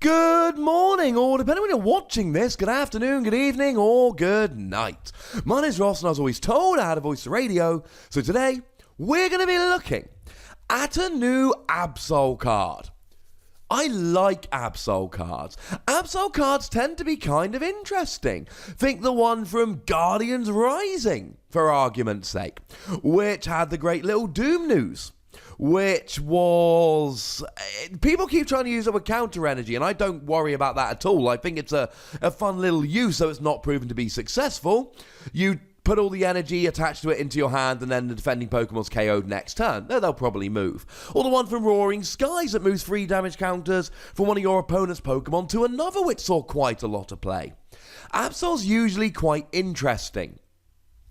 Good morning, or depending when you're watching this, good afternoon, good evening, or good night. My name's Ross, and I was always told I had a voice to radio, so today we're going to be looking at a new Absol card. I like Absol cards. Absol cards tend to be kind of interesting. Think the one from Guardians Rising, for argument's sake, which had the great little Doom news. Which was... People keep trying to use it with counter energy, and I don't worry about that at all. I think it's a fun little use, so it's not proven to be successful. You put all the energy attached to it into your hand, and then the defending Pokemon's KO'd next turn. They'll probably move. Or the one from Roaring Skies that moves 3 damage counters from one of your opponent's Pokemon to another, which saw quite a lot of play. Absol's usually quite interesting.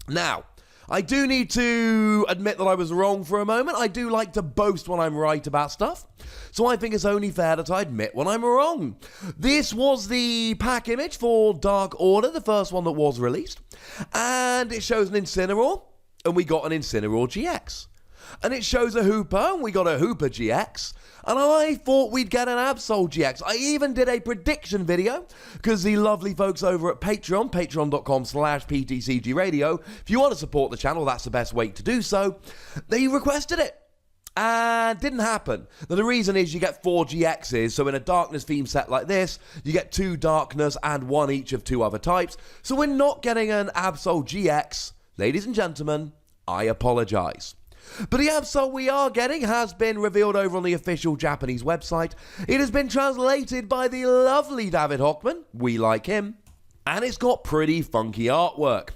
Now, I do need to admit that I was wrong for a moment. I do like to boast when I'm right about stuff, so I think it's only fair that I admit when I'm wrong. This was the pack image for Dark Order, the first one that was released, and it shows an Incineroar, and we got an Incineroar GX. And it shows a Hooper, and we got a Hooper GX. And I thought we'd get an Absol GX. I even did a prediction video, because the lovely folks over at Patreon, patreon.com/PTCGRadio, if you want to support the channel, that's the best way to do so, they requested it. And didn't happen. Now, the reason is you get 4 GXs, so in a darkness theme set like this, you get 2 darkness and 1 each of 2 other types. So we're not getting an Absol GX. Ladies and gentlemen, I apologize. But the Absol we are getting has been revealed over on the official Japanese website. It has been translated by the lovely David Hochmann, we like him, and it's got pretty funky artwork.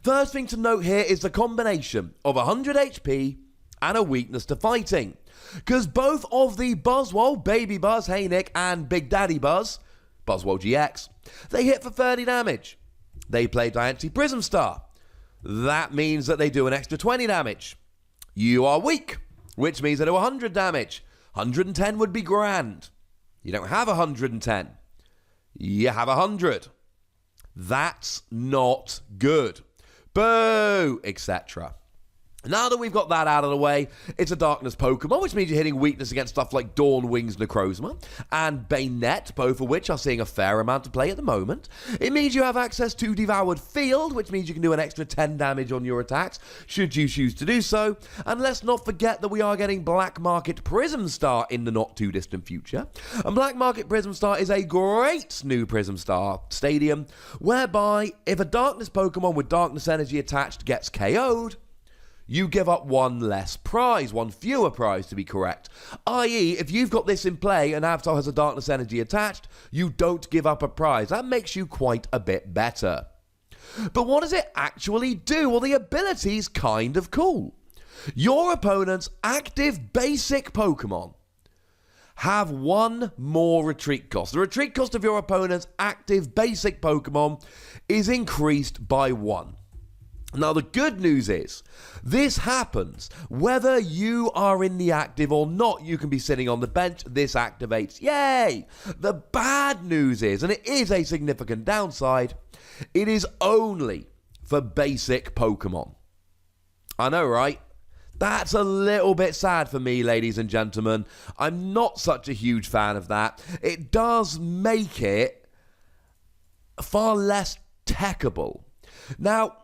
First thing to note here is the combination of 100 HP and a weakness to fighting, because both of the Buzzwole, Baby Buzz, Hey Nick, and Big Daddy Buzz, Buzzwole GX, they hit for 30 damage. They play Diancie Prism Star. That means that they do an extra 20 damage. You are weak, which means they do 100 damage. 110 would be grand. You don't have 110. You have 100. That's not good. Boo, etc. Now that we've got that out of the way, it's a Darkness Pokemon, which means you're hitting weakness against stuff like Dawn Wings Necrozma and Bayonet, both of which are seeing a fair amount of play at the moment. It means you have access to Devoured Field, which means you can do an extra 10 damage on your attacks, should you choose to do so. And let's not forget that we are getting Black Market Prism Star in the not-too-distant future. And Black Market Prism Star is a great new Prism Star stadium, whereby if a Darkness Pokemon with Darkness Energy attached gets KO'd, you give up 1 less prize, 1 fewer prize to be correct. I.e., if you've got this in play and Absol has a Darkness Energy attached, you don't give up a prize. That makes you quite a bit better. But what does it actually do? Well, the ability's kind of cool. Your opponent's active basic Pokemon have 1 more retreat cost. The retreat cost of your opponent's active basic Pokemon is increased by 1. Now, the good news is, this happens whether you are in the active or not. You can be sitting on the bench, this activates, yay! The bad news is, and it is a significant downside, it is only for basic Pokemon. I know, right? That's a little bit sad for me, ladies and gentlemen. I'm not such a huge fan of that. It does make it far less techable. Now,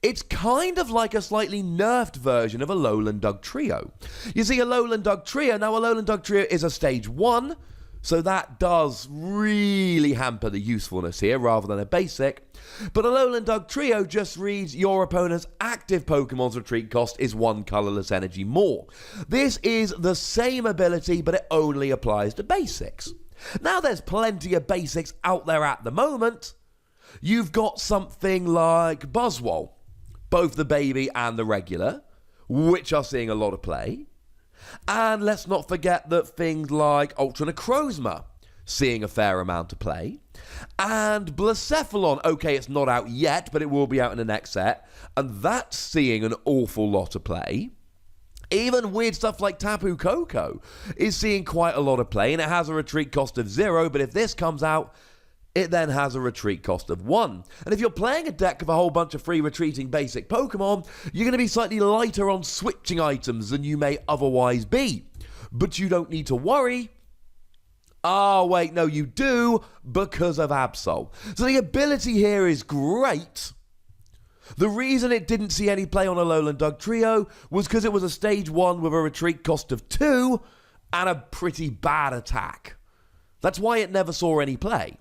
it's kind of like a slightly nerfed version of a Alolan Dugtrio. You see, Alolan Dugtrio, now Alolan Dugtrio is a stage 1, so that does really hamper the usefulness here rather than a basic. But Alolan Dugtrio just reads your opponent's active Pokemon's retreat cost is 1 colorless energy more. This is the same ability, but it only applies to basics. Now, there's plenty of basics out there at the moment. You've got something like Buzzwole, both the baby and the regular, which are seeing a lot of play. And let's not forget that things like Ultra Necrozma seeing a fair amount of play. And Blacephalon, okay, it's not out yet, but it will be out in the next set, and that's seeing an awful lot of play. Even weird stuff like Tapu Koko is seeing quite a lot of play, and it has a retreat cost of 0, but if this comes out, it then has a retreat cost of 1. And if you're playing a deck of a whole bunch of free retreating basic Pokemon, you're going to be slightly lighter on switching items than you may otherwise be. But you don't need to worry. Oh, wait, no, you do because of Absol. So the ability here is great. The reason it didn't see any play on a Lowland Dug trio was because it was a stage 1 with a retreat cost of 2 and a pretty bad attack. That's why it never saw any play.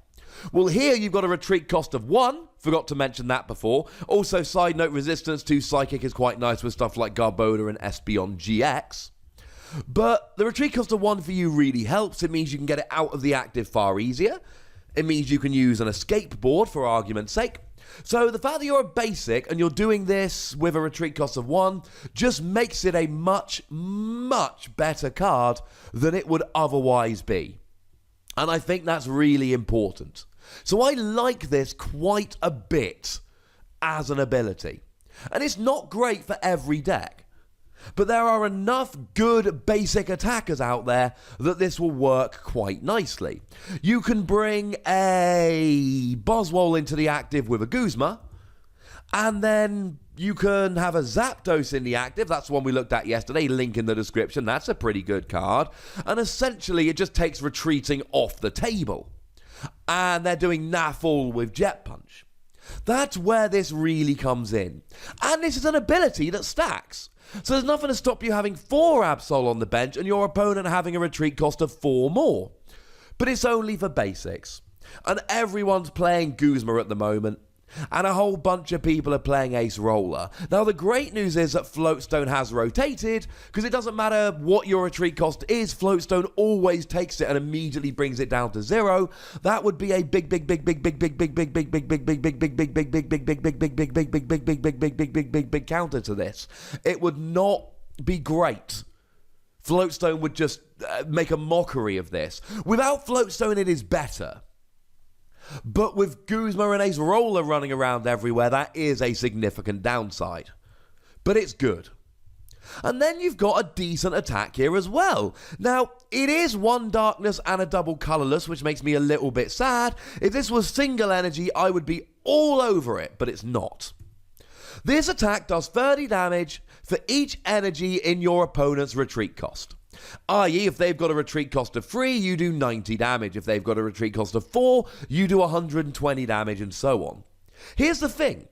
Well, here you've got a retreat cost of 1. Forgot to mention that before. Also, side note, resistance to Psychic is quite nice with stuff like Garboda and Espeon GX. But the retreat cost of 1 for you really helps. It means you can get it out of the active far easier. It means you can use an escape board, for argument's sake. So the fact that you're a basic and you're doing this with a retreat cost of 1 just makes it a much, much better card than it would otherwise be. And I think that's really important. So I like this quite a bit as an ability. And it's not great for every deck. But there are enough good basic attackers out there that this will work quite nicely. You can bring a Buzzwole into the active with a Guzma, and then you can have a Zapdos in the active. That's the one we looked at yesterday, link in the description. That's a pretty good card. And essentially it just takes retreating off the table. And they're doing Naffle with Jet Punch. That's where this really comes in. And this is an ability that stacks. So there's nothing to stop you having 4 Absol on the bench and your opponent having a retreat cost of 4 more. But it's only for basics. And everyone's playing Guzma at the moment. And a whole bunch of people are playing Ace Roller. Now, the great news is that Floatstone has rotated, because it doesn't matter what your retreat cost is, Floatstone always takes it and immediately brings it down to 0. That would be a big counter to this. It would not be great. Floatstone would just make a mockery of this. Without Floatstone, it is better. But with Guzma and Ace Roller running around everywhere, that is a significant downside. But it's good. And then you've got a decent attack here as well. Now, it is 1 darkness and a double colorless, which makes me a little bit sad. If this was single energy, I would be all over it, but it's not. This attack does 30 damage for each energy in your opponent's retreat cost. I.e., if they've got a retreat cost of 3, you do 90 damage. If they've got a retreat cost of 4, you do 120 damage, and so on. Here's the thing.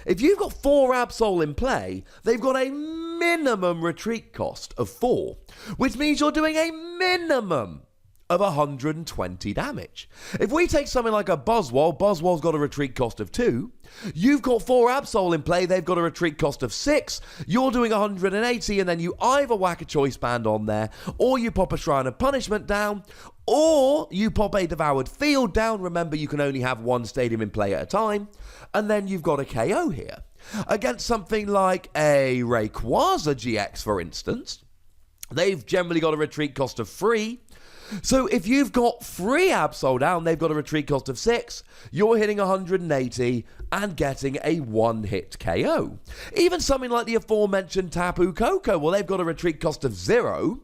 If you've got 4 Absol in play, they've got a minimum retreat cost of 4, which means you're doing a minimum of 120 damage. If we take something like a Buzzwole, Buzzwole's got a retreat cost of 2. You've got 4 Absol in play, they've got a retreat cost of 6. You're doing 180, and then you either whack a Choice Band on there, or you pop a Shrine of Punishment down, or you pop a Devoured Field down. Remember, you can only have 1 stadium in play at a time. And then you've got a KO here. Against something like a Rayquaza GX, for instance, they've generally got a retreat cost of 3. So if you've got 3 Absol down, they've got a retreat cost of 6, you're hitting 180 and getting a 1-hit KO. Even something like the aforementioned Tapu Koko, well, they've got a retreat cost of 0,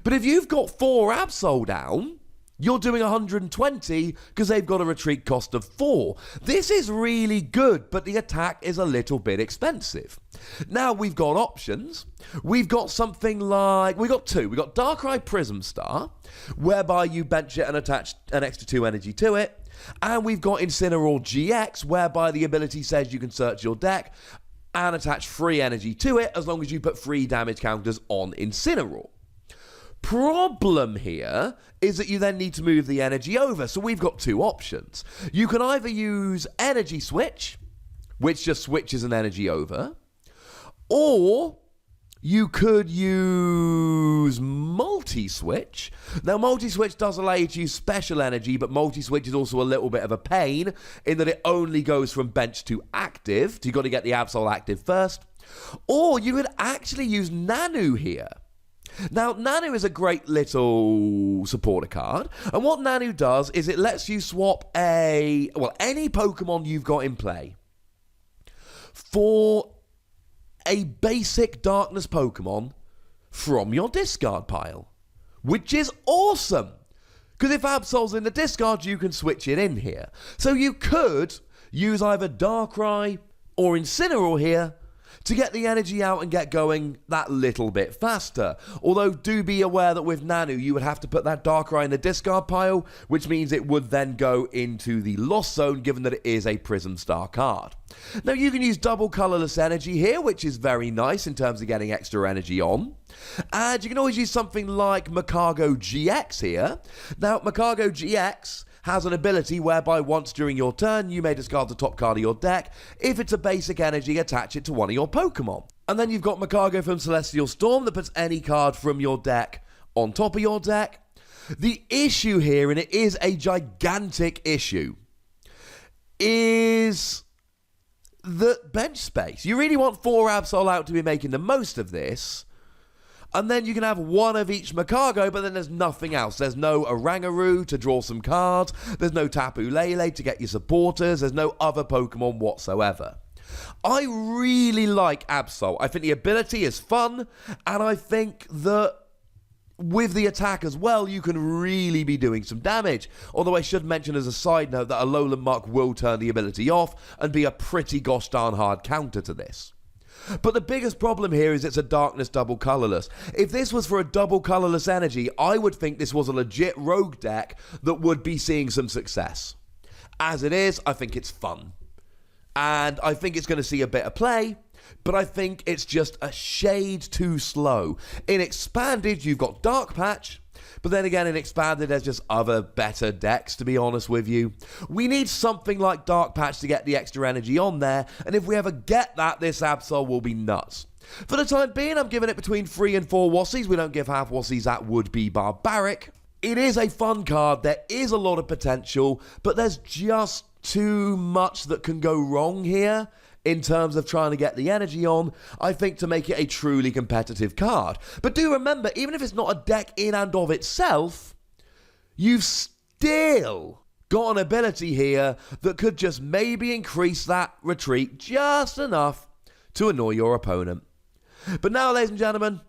but if you've got 4 Absol down, you're doing 120 because they've got a retreat cost of 4. This is really good, but the attack is a little bit expensive. Now, we've got options. We've got something like... We've got 2. We've got Darkrai Prism Star, whereby you bench it and attach an extra 2 energy to it. And we've got Incineroar GX, whereby the ability says you can search your deck and attach 3 energy to it as long as you put 3 damage counters on Incineroar. Problem here is that you then need to move the energy over. So we've got 2 options. You can either use Energy Switch, which just switches an energy over, or you could use Multi-Switch. Now, Multi-Switch does allow you to use special energy, but Multi-Switch is also a little bit of a pain in that it only goes from bench to active. So you've got to get the Absol active first. Or you could actually use Nanu here. Now, Nanu is a great little supporter card, and what Nanu does is it lets you swap any Pokemon you've got in play for a basic Darkness Pokemon from your discard pile, which is awesome, because if Absol's in the discard, you can switch it in here. So you could use either Darkrai or Incineroar here, to get the energy out and get going that little bit faster. Although do be aware that with Nanu you would have to put that Darkrai in the discard pile, which means it would then go into the lost zone given that it is a Prism Star card. Now you can use double colourless energy here, which is very nice in terms of getting extra energy on. And you can always use something like Makago GX here. Now Makago GX has an ability whereby once during your turn you may discard the top card of your deck. If it's a basic energy, attach it to one of your Pokemon. And then you've got Makago from Celestial Storm that puts any card from your deck on top of your deck. The issue here, and it is a gigantic issue, is the bench space. You really want 4 Absol out to be making the most of this. And then you can have one of each Makago, but then there's nothing else. There's no Oranguru to draw some cards. There's no Tapu Lele to get your supporters. There's no other Pokemon whatsoever. I really like Absol. I think the ability is fun, and I think that with the attack as well, you can really be doing some damage. Although I should mention as a side note that Alolan Muck will turn the ability off and be a pretty gosh darn hard counter to this. But the biggest problem here is it's a darkness double colourless. If this was for a double colourless energy, I would think this was a legit rogue deck that would be seeing some success. As it is, I think it's fun. And I think it's going to see a bit of play, but I think it's just a shade too slow. In Expanded, you've got Dark Patch, but then again, in Expanded, there's just other better decks, to be honest with you. We need something like Dark Patch to get the extra energy on there, and if we ever get that, this Absol will be nuts. For the time being, I'm giving it between 3 and 4 Wassies. We don't give half Wassies, that would be barbaric. It is a fun card, there is a lot of potential, but there's just too much that can go wrong here in terms of trying to get the energy on, I think, to make it a truly competitive card. But do remember, even if it's not a deck in and of itself, you've still got an ability here that could just maybe increase that retreat just enough to annoy your opponent. But now, ladies and gentlemen,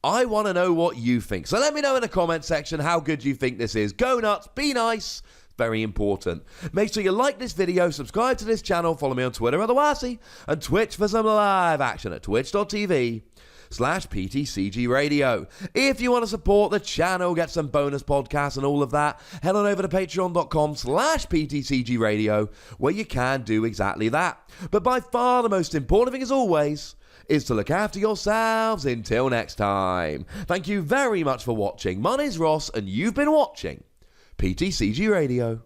I want to know what you think. So let me know in the comment section how good you think this is. Go nuts, be nice. Very important. Make sure you like this video, subscribe to this channel, follow me on Twitter at the Wassy, and Twitch for some live action at twitch.tv/PTCGRadio. If you want to support the channel, get some bonus podcasts and all of that, head on over to patreon.com/PTCGRadio, where you can do exactly that. But by far the most important thing, as always, is to look after yourselves until next time. Thank you very much for watching. My name's Ross, and you've been watching PTCG Radio.